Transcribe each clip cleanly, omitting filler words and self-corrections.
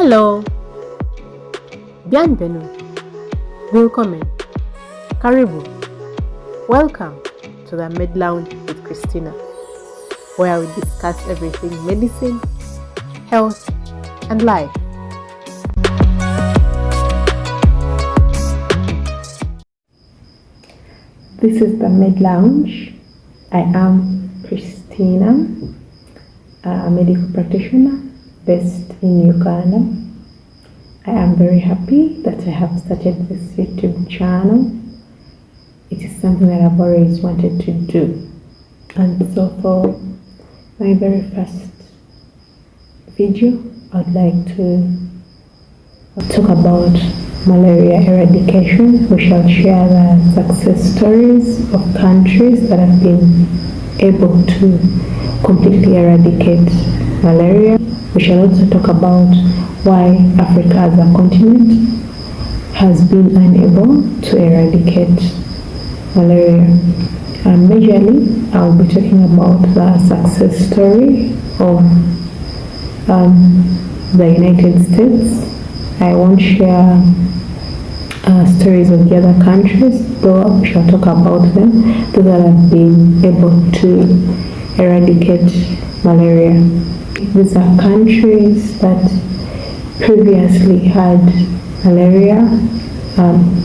Hello, bienvenue, willkommen, karibu, welcome to the Med Lounge with Christina, where we discuss everything medicine, health, and life. This is the Med Lounge. I am Christina, a medical practitioner based in Uganda. I am very happy that I have started this YouTube channel. It is something that I've always wanted to do. And so for my very first video, I'd like to talk about malaria eradication. We shall share the success stories of countries that have been able to completely eradicate malaria. We shall also talk about why Africa as a continent has been unable to eradicate malaria. Majorly, I'll be talking about the success story of the United States. I won't share stories of the other countries, though we shall talk about them, those that have been able to eradicate malaria. These are countries that previously had malaria.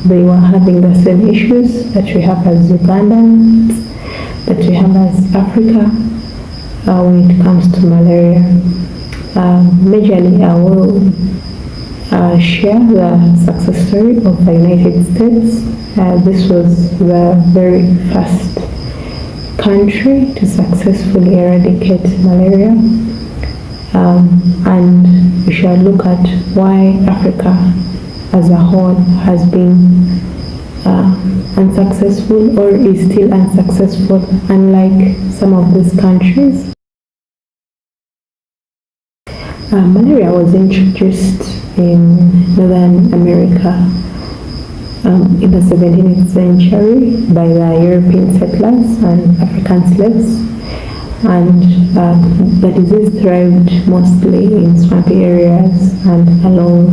They were having the same issues that we have as Ugandans, that we have as Africa when it comes to malaria. Majorly, I will share the success story of the United States. This was the very first country to successfully eradicate malaria. And we shall look at why Africa as a whole has been unsuccessful or is still unsuccessful, unlike some of these countries. Malaria was introduced in Northern America in the 17th century by the European settlers and African slaves. And the disease thrived mostly in swampy areas and along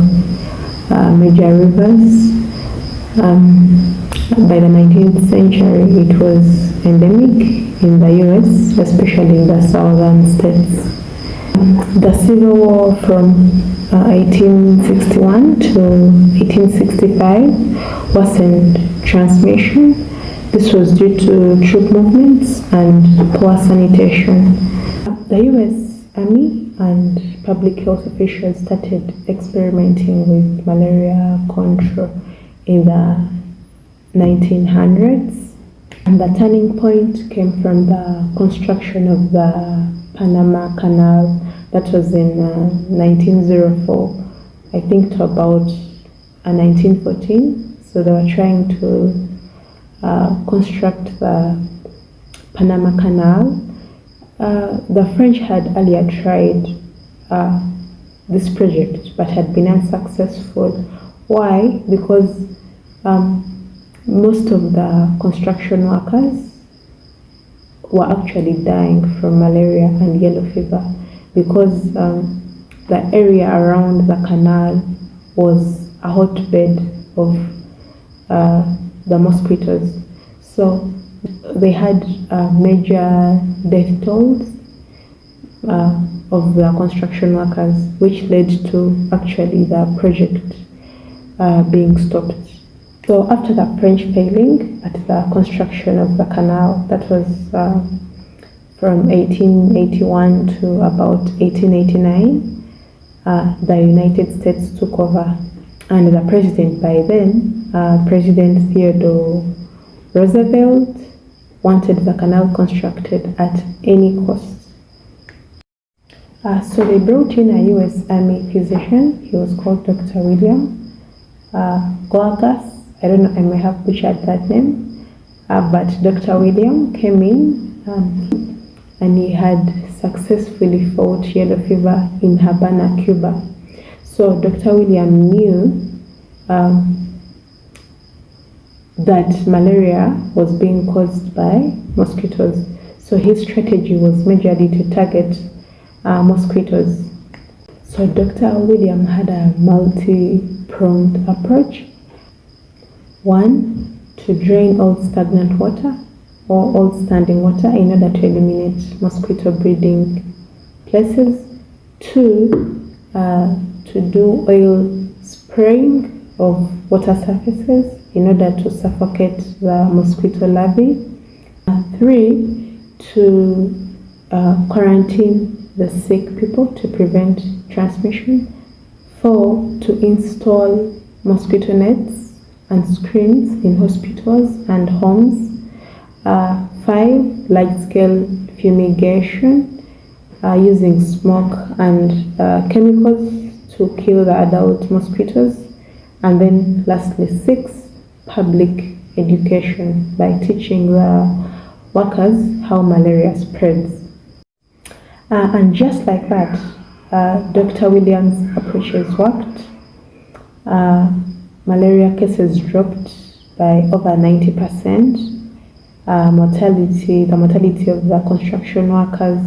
major rivers. By the 19th century, it was endemic in the US, especially in the southern states. The Civil War from 1861 to 1865 worsened transmission. This was due to troop movements and poor sanitation. The US Army and public health officials started experimenting with malaria control in the 1900s. And the turning point came from the construction of the Panama Canal. That was in 1904, I think, to about 1914. So they were trying to construct the Panama Canal. The French had earlier tried this project but had been unsuccessful. Why? Because most of the construction workers were actually dying from malaria and yellow fever because the area around the canal was a hotbed of the mosquitoes. So they had major death tolls of the construction workers, which led to actually the project being stopped. So after the French failing at the construction of the canal, that was from 1881 to about 1889, the United States took over, and the president by then, President Theodore Roosevelt, wanted the canal constructed at any cost. So they brought in a US Army physician. He was called Dr. William Gorgas. I don't know, I may have butchered that name, but Dr. William came in and he had successfully fought yellow fever in Havana, Cuba. So Dr. William knew that malaria was being caused by mosquitoes. So his strategy was majorly to target mosquitoes. So So Dr. William had a multi-pronged approach. One, to drain all stagnant water or all standing water in order to eliminate mosquito breeding places. Two, to do oil spraying of water surfaces in order to suffocate the mosquito larvae. Three, to quarantine the sick people to prevent transmission. Four, to install mosquito nets and screens in hospitals and homes. Five, large-scale fumigation using smoke and chemicals to kill the adult mosquitoes. And then lastly, six, public education by teaching the workers how malaria spreads. And just like that, Dr. Williams' approaches worked. Malaria cases dropped by over 90%. The mortality of the construction workers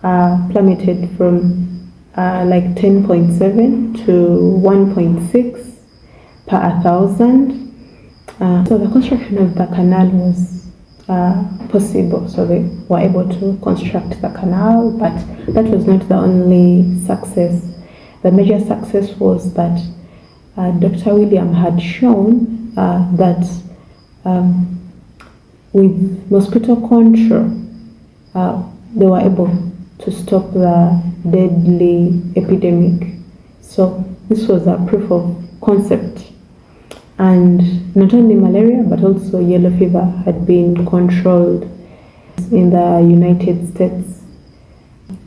plummeted from like 10.7 to 1.6 per 1,000. So the construction of the canal was possible, so they were able to construct the canal, but that was not the only success. The major success was that Dr. William had shown that with mosquito control, they were able to stop the deadly epidemic. So this was a proof of concept. And not only malaria, but also yellow fever had been controlled in the United States.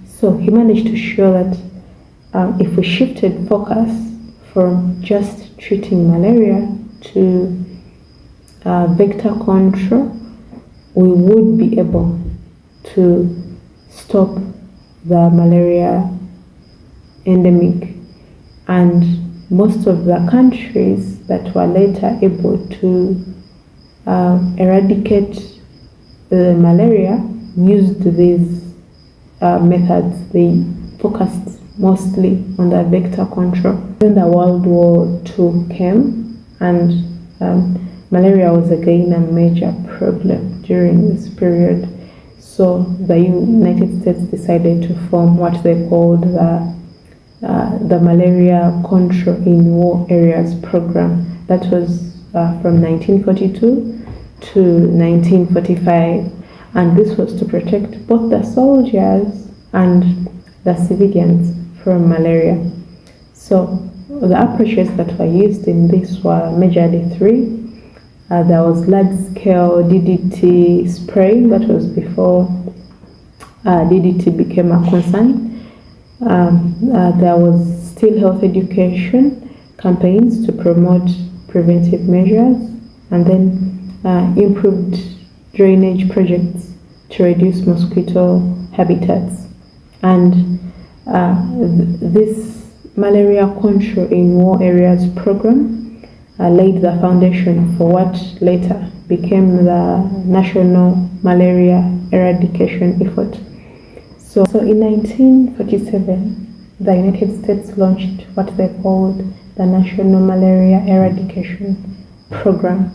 So he managed to show that if we shifted focus from just treating malaria to vector control, we would be able to stop the malaria endemic. And most of the countries that were later able to eradicate the malaria used these methods. They focused mostly on the vector control. Then the World War II came, and malaria was again a major problem during this period. So the United States decided to form what they called the Malaria Control in War Areas program. That was from 1942 to 1945, and this was to protect both the soldiers and the civilians from malaria. So the approaches that were used in this were majorly three. There was large-scale DDT spraying. That was before DDT became a concern. There was still health education campaigns to promote preventive measures, and then improved drainage projects to reduce mosquito habitats. And this Malaria Control in War Areas program laid the foundation for what later became the National Malaria Eradication Effort. So in 1947, the United States launched what they called the National Malaria Eradication Program.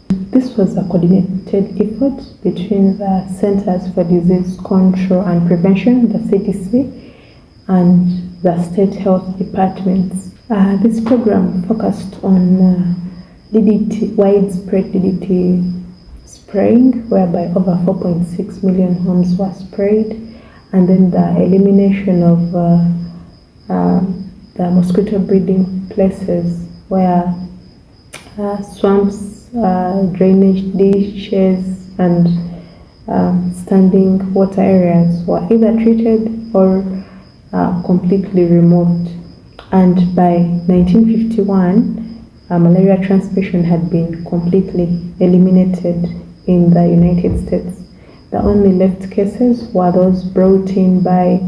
This was a coordinated effort between the Centers for Disease Control and Prevention, the CDC, and the state health departments. This program focused on DDT, widespread DDT spraying, whereby over 4.6 million homes were sprayed, and then the elimination of the mosquito breeding places where swamps, drainage ditches, and standing water areas were either treated or completely removed. And by 1951, malaria transmission had been completely eliminated in the United States. The only left cases were those brought in by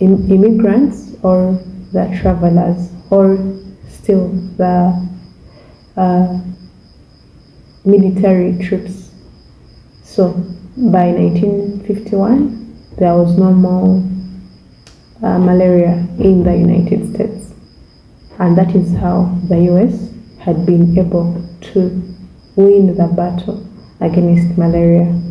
immigrants or the travelers, or still the military troops. So by 1951, there was no more malaria in the United States. And that is how the US had been able to win the battle against malaria.